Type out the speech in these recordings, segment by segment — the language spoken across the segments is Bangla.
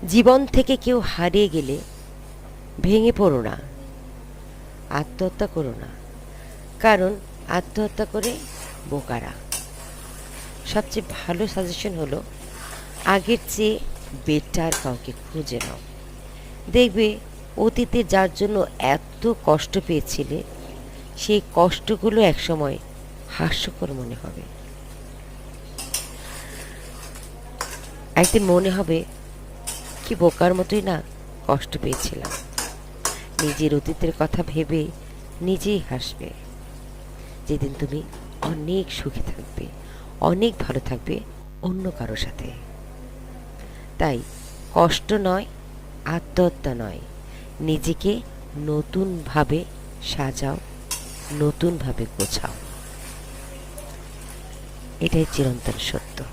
জীবন থেকে কেউ হারিয়ে গেলে ভেঙে পড়ো না, আত্মহত্যা করো না। কারণ আত্মহত্যা করে বোকারা। সবচেয়ে ভালো সাজেশন হলো আগের চেয়ে বেটার কাউকে খুঁজে নাও। দেখবে অতীতে যার জন্য এত কষ্ট পেয়েছিলে সেই কষ্টগুলো একসময় হাস্যকর মনে হবে। একদিন মনে হবে কি বোকার মতোই না কষ্ট পেয়েছিলাম। নিজের অতীতের কথা ভেবে নিজেই হাসবে। যেদিন তুমি অনেক সুখী থাকবে, অনেক ভালো থাকবে অন্য কারো সাথে। তাই কষ্ট নয়, আত্মহত্যা নয়, নিজেকে নতুনভাবে সাজাও, নতুনভাবে গোছাও। এটাই চিরন্তন সত্য।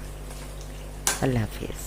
আল্লাহ হাফিজ।